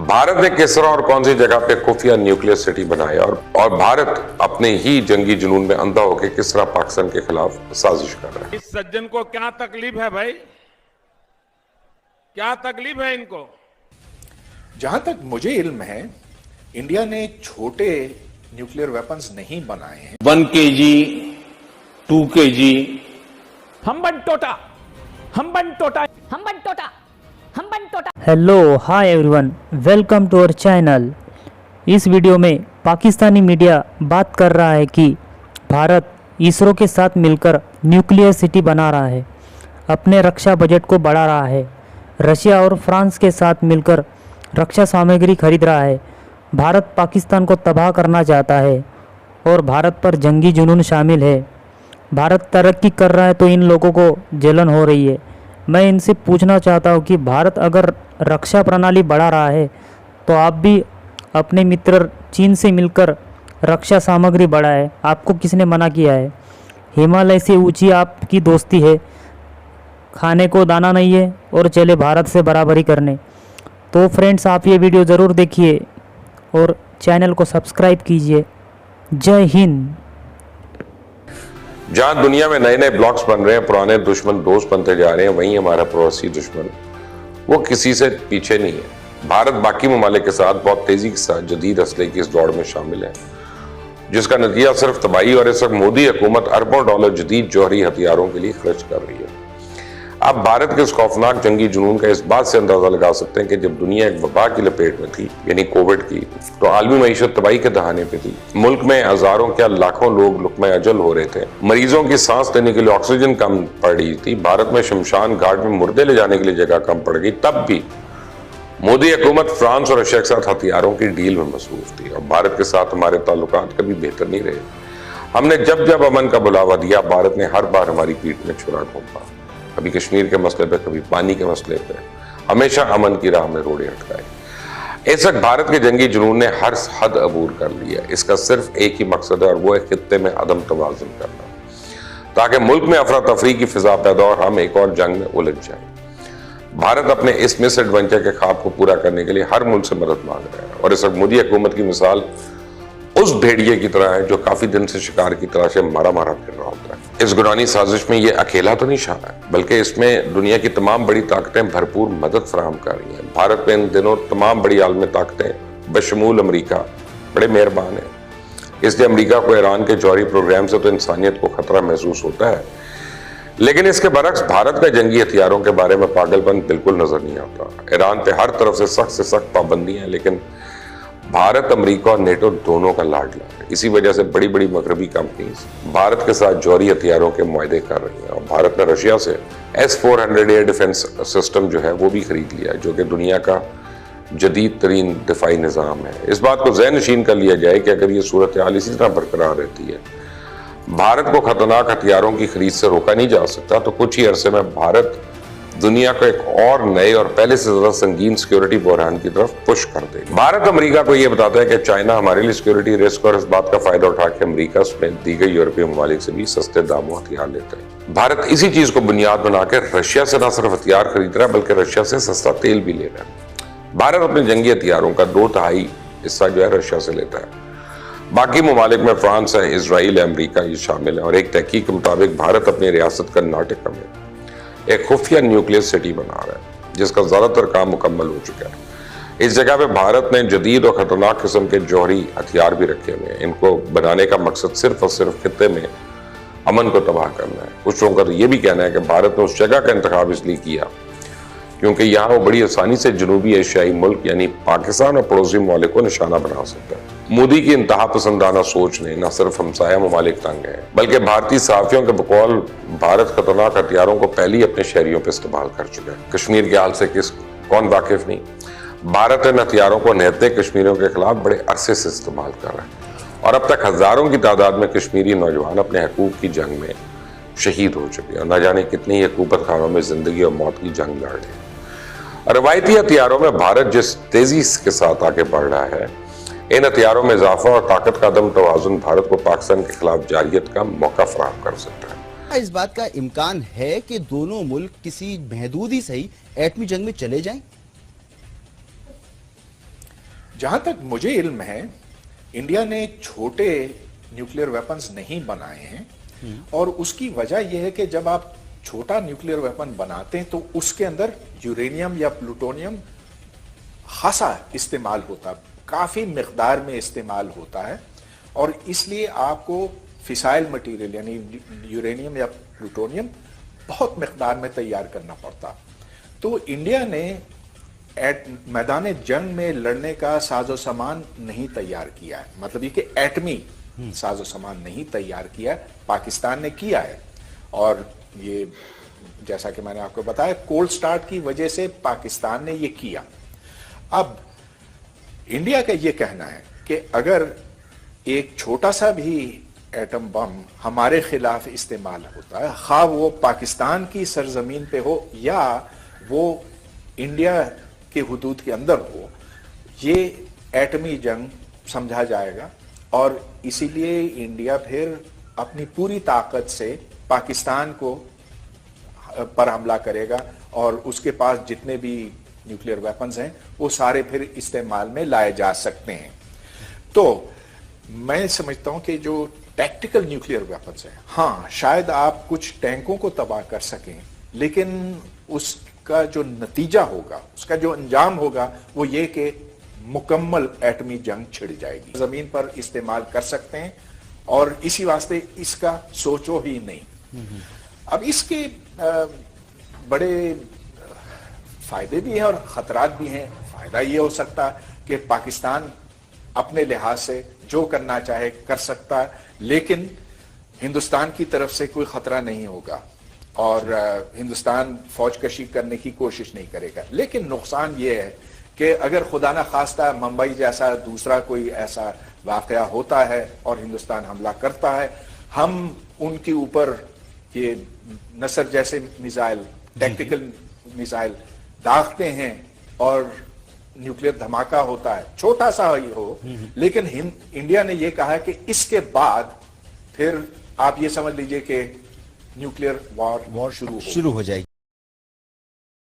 भारत ने किस तरह और कौन सी जगह पे खुफिया न्यूक्लियर सिटी बनाया और भारत अपने ही जंगी जुनून में अंधा होकर किस तरह पाकिस्तान के खिलाफ साजिश कर रहा है। इस सज्जन को क्या तकलीफ है भाई, क्या तकलीफ है इनको? जहां तक मुझे इल्म है, इंडिया ने छोटे न्यूक्लियर वेपन्स नहीं बनाए हैं। 1 kg, 2 kg, हम्बन टोटा, Hambantota, Hambantota, Hambantota. Hello hi everyone, welcome to our channel. इस वीडियो में पाकिस्तानी मीडिया बात कर रहा है कि भारत इसरो के साथ मिलकर न्यूक्लियर सिटी बना रहा है, अपने रक्षा बजट को बढ़ा रहा है, रशिया और फ्रांस के साथ मिलकर रक्षा सामग्री खरीद रहा है, भारत पाकिस्तान को तबाह करना चाहता है और भारत पर जंगी जुनून शामिल है। भारत तरक्की कर रहा है तो इन लोगों को जलन हो रही है। मैं इनसे पूछना चाहता हूँ कि भारत अगर रक्षा प्रणाली बढ़ा रहा है तो आप भी अपने मित्र चीन से मिलकर रक्षा सामग्री बढ़ाए। आपको किसने मना किया है? हिमालय से ऊंची आपकी दोस्ती है, खाने को दाना नहीं है और चले भारत से बराबरी करने। तो फ्रेंड्स, आप ये वीडियो ज़रूर देखिए और चैनल को सब्सक्राइब कीजिए। जय हिंद। जहां दुनिया में नए नए ब्लॉक्स बन रहे हैं, पुराने दुश्मन दोस्त बनते जा रहे हैं, वहीं हमारा पड़ोसी दुश्मन वो किसी से पीछे नहीं है। भारत बाकी ममालिक के साथ बहुत तेजी के साथ जदीद असले की इस दौड़ में शामिल है, जिसका नतीजा सिर्फ तबाही और इस वक्त मोदी हुकूमत अरबों डॉलर जदीद जौहरी हथियारों के लिए खर्च कर रही है। आप भारत के इस खौफनाक जंगी जुनून का इस बात से अंदाजा लगा सकते हैं कि जब दुनिया एक वबा की लपेट में थी, यानी कोविड की, तो आलमी मईशत तबाही के दहाने पे थी। मुल्क में हजारों क्या लाखों लोग लुकमा अजल हो रहे थे, मरीजों की सांस लेने के लिए ऑक्सीजन कम पड़ रही थी, भारत में शमशान घाट में मुर्दे ले जाने के लिए जगह कम पड़ गई। तब भी मोदी हुकूमत फ्रांस और रशिया के साथ हथियारों की डील में मसरूफ थी और भारत के साथ हमारे ताल्लुकात कभी बेहतर नहीं रहे। हमने जब जब अमन का बुलावा दिया, भारत ने हर बार हमारी पीठ में छुरा घोंपा, कभी कश्मीर के मसले पे, कभी पानी के मसले पे, हमेशा अमन की राह में रोड़े अटकाए। इस वक्त भारत के जंगी जुनून ने हर हद अबूर कर लिया। इसका सिर्फ एक ही मकसद है और वो है खित्ते में अदम तवाज़ुन करना, ताकि मुल्क में अफरा तफरी की फिजा पैदा और हम एक और जंग में उलझ जाएं। भारत अपने इस मिस एडवेंचर के ख्वाब को पूरा करने के लिए हर मुल्क से मदद मांग रहा है और इस वक्त मोदी हुकूमत की मिसाल उस भेड़िए की तरह है जो काफी दिन से शिकार की तलाश में मारा मारा फिर रहा होता है। इस गुरानी साजिश में ये अकेला तो नहीं शामिल है, बल्कि इसमें दुनिया की तमाम बड़ी ताकतें भरपूर मदद फराहम कर रही हैं। भारत में इन दिनों तमाम बड़ी आलमी ताकतें बशमूल अमरीका बड़े मेहरबान हैं, इसलिए अमरीका को ईरान के जौहरी प्रोग्राम से तो इंसानियत को खतरा महसूस होता है, लेकिन इसके बरक्स भारत का जंगी हथियारों के बारे में पागलपन बिल्कुल नजर नहीं आता। ईरान पे हर तरफ से सख्त पाबंदियां हैं, लेकिन भारत अमेरिका और नेटो दोनों का लाडला है। इसी वजह से बड़ी बड़ी मगरबी कंपनीज भारत के साथ जौहरी हथियारों के मुआहदे कर रही हैं और भारत ने रशिया से S-400 एयर डिफेंस सिस्टम जो है वो भी खरीद लिया है, जो कि दुनिया का जदीद तरीन दिफाई निज़ाम है। इस बात को ज़हन नशीन कर लिया जाए कि अगर ये सूरत हाल इसी तरह बरकरार रहती है, भारत को खतरनाक हथियारों की खरीद से रोका नहीं जा सकता, तो कुछ ही अरसे में भारत दुनिया को एक और नए और पहले से ज्यादा संगीन सिक्योरिटी बहरान की तरफ पुश कर देगा। भारत अमेरिका को यह बताता है कि चाइना हमारे लिए सिक्योरिटी रिस्क और इस बात का फायदा उठा के अमेरिका समेत दीगर यूरोपीय ममालिक से भी सस्ते दामों हथियार लेता है। भारत इसी चीज को बुनियाद बनाकर रशिया से न सिर्फ हथियार खरीद रहा है, बल्कि रशिया से सस्ता तेल भी ले रहा है। भारत अपने जंगी हथियारों का 2/3 हिस्सा जो है रशिया से लेता है। बाकी ममालिक में फ्रांस है, इसराइल है, अमरीका ये शामिल है और एक तहकीक के मुताबिक भारत अपनी रियासत कर्नाटक में एक खुफिया न्यूक्लियर सिटी बना रहा है, जिसका ज्यादातर काम मुकम्मल हो चुका है। इस जगह पे भारत ने जदीद और खतरनाक किस्म के जौहरी हथियार भी रखे हुए हैं। इनको बनाने का मकसद सिर्फ और सिर्फ खित्ते में अमन को तबाह करना है। कुछ लोगों का तो ये भी कहना है कि भारत ने उस जगह का इंतखाब इसलिए किया क्योंकि यहाँ वो बड़ी आसानी से जनूबी एशियाई मुल्क यानी पाकिस्तान और पड़ोसी ममालिक को निशाना बना सकता है। मोदी की इंतहा पसंदाना सोच ने न सिर्फ हमसाया ममालिक तंग है, बल्कि भारतीय सहाफियों के बकौल भारत खतरनाक हथियारों को पहले ही अपने शहरियों पर इस्तेमाल कर चुका है। कश्मीर के हाल से कौन वाकिफ नहीं, भारत इन हथियारों को निहत्ते कश्मीरियों के खिलाफ बड़े अरसे से इस्तेमाल कर रहा है और अब तक हजारों की तादाद में कश्मीरी नौजवान अपने हकूक की जंग में शहीद हो चुके हैं। न जाने कितनी हुकूमत खानों में जिंदगी और मौत की जंग लड़ रहे हैं। रवायती हथियारों में भारत जिस तेजी के साथ आगे बढ़ रहा है, इन हथियारों में इजाफा और ताकत का अदम तवाज़ुन भारत को पाकिस्तान के खिलाफ जारियत का मौका फराहम कर सकता है। इस बात का इम्कान है कि दोनों मुल्क किसी महदूद ही सही एटमी जंग में चले जाएं? जहां तक मुझे इल्म है, इंडिया ने छोटे न्यूक्लियर वेपन्स नहीं बनाए हैं और उसकी वजह यह है कि जब आप छोटा न्यूक्लियर वेपन बनाते हैं तो उसके अंदर यूरेनियम या प्लूटोनियम खासा इस्तेमाल होता है, काफी मिकदार में इस्तेमाल होता है और इसलिए आपको फिसाइल मटेरियल यानी यूरेनियम या प्लूटोनियम बहुत मिकदार में तैयार करना पड़ता। तो इंडिया ने मैदान जंग में लड़ने का साजो सामान नहीं तैयार किया है, मतलब ये कि एटमी साजो सामान नहीं तैयार किया है, पाकिस्तान ने किया है। और ये जैसा कि मैंने आपको बताया, कोल्ड स्टार्ट की वजह से पाकिस्तान ने ये किया। अब इंडिया का ये कहना है कि अगर एक छोटा सा भी एटम बम हमारे खिलाफ इस्तेमाल होता है, खा वो पाकिस्तान की सरजमीन पे हो या वो इंडिया के हुदूद के अंदर हो, ये एटमी जंग समझा जाएगा और इसीलिए इंडिया फिर अपनी पूरी ताकत से पाकिस्तान को पर हमला करेगा और उसके पास जितने भी न्यूक्लियर वेपन्स हैं वो सारे फिर इस्तेमाल में लाए जा सकते हैं। तो मैं समझता हूं कि जो टैक्टिकल न्यूक्लियर वेपन्स हैं, हाँ शायद आप कुछ टैंकों को तबाह कर सकें, लेकिन उसका जो नतीजा होगा, उसका जो अंजाम होगा वो ये कि मुकम्मल एटमी जंग छिड़ जाएगी। जमीन पर इस्तेमाल कर सकते हैं और इसी वास्ते इसका सोचो ही नहीं। अब इसके बड़े फायदे भी हैं और खतरात भी हैं। फायदा ये हो सकता है कि पाकिस्तान अपने लिहाज से जो करना चाहे कर सकता है, लेकिन हिंदुस्तान की तरफ से कोई खतरा नहीं होगा और हिंदुस्तान फौज कशी करने की कोशिश नहीं करेगा। लेकिन नुकसान ये है कि अगर खुदा न खास्ता मुंबई जैसा दूसरा कोई ऐसा वाकया होता है और हिंदुस्तान हमला करता है, हम उनके ऊपर ये नसर जैसे मिसाइल, टैक्टिकल मिसाइल दागते हैं और न्यूक्लियर धमाका होता है, छोटा सा ही हो, लेकिन इंडिया ने ये कहा है कि इसके बाद फिर आप ये समझ लीजिए कि न्यूक्लियर वॉर शुरू हो जाएगी।